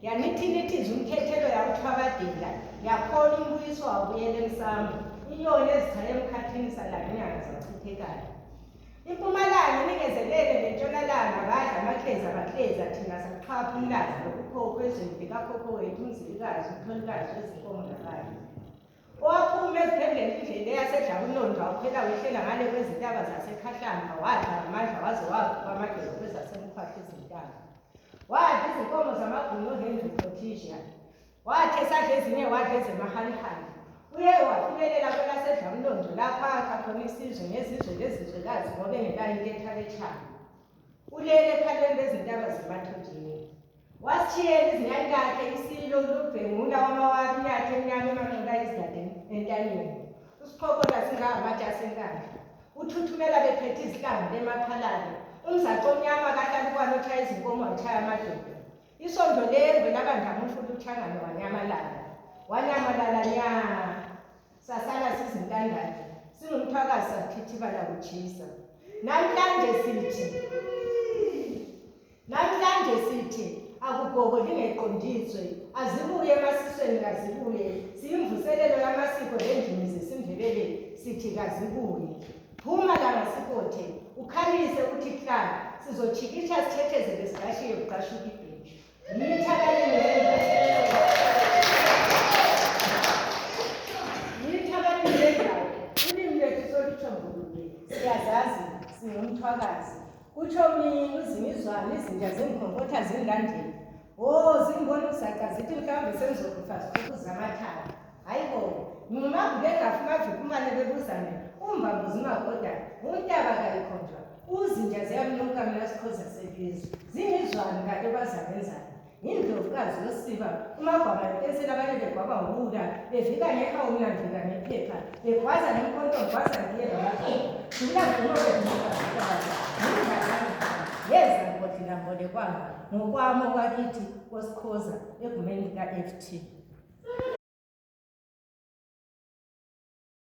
yanithinithi izumkhethelo yakuthwabadela yakhola umbuyiso wabuyela emsamo inyoni ezichaye emkhathini salala inyanga zachithekayo. Impumalanga inikezelele nentshonalanga badla amahleza abahleza thina sakuxhapha umlazi lokukhokho ezweni likakhokho wethu umzilikazi umtholikazi wezinkomo zakanye. Owaphuma eziphendleni indlela eyasedlakunondwa uphela wehlela ngale kwezintaba zasekhahlanga wadla ngamandla waze wavuka amadolobho ezasemkhwahla izintaba. Wadla izinkomo zamabhunu oHenry Cottisia, wathi esadla ezinye wadla ezemahalihali. Uye wafinyelela kwelasedlakunondwe lapho akha khona isizwe ngezizwe lezizwekazi ngoba engelayo into ethaletshayo. Ulele ekhalweni lezintaba zemathunjini. Wasishiyela izinyane lakhe isilo lubhengula wamawabi inyathe emnyama emanqola izidade entanyeni. Usiqhokola singamatshe asenkandla. Uthuthumela bephethe izihlangu lemaphalane. Umzaco omnyama kahlalukwano otshaya izinkomo watshaya amadoda. Isondo lengwe labandlamuhla uthangane wanyamalala nya. Sasala sizintandathu. Singumthwakazi sathithibala kutshisa. Namhlanje sithi akugogo lingeqondiswe azibuye emasisweni kazibuye siyimvuselelo yamasiko lendimi zesindebele sithi kazibuye. Phuma la ngasikothe ukhalise uthi kla sizochikisha sithethezele sigashiye uqashuka ibheji. Yithakalini lendawo ulimi lethu soluthambulule siyazazi singumthwakazi. Kutsho mina uzimizwane izinja zengikhonkotha zingilandela. Zimbona uzaca zithi mhlawumbe sengizokufa zikuzamathaba. Hayibo, ngimabhule engafumavika umane bebuzane umbambuzi umagoda untaba kayikhonjwa. Uzinja ziyamnuka mina sikhoza selizwe. Zimizwane kade bazabenzani. Indlovukazi yosiba umagwaba empensela abanye begwaba ngokula bevika ngehawu mina ngivika ngephepha begwaza nemkhonto ngigwaza ngiye ngamathoba dula ngonobezimukazibaza yeza mbodlela mbole kwanga ngokwami okwakithi kosikhoza egumeni lika-FT.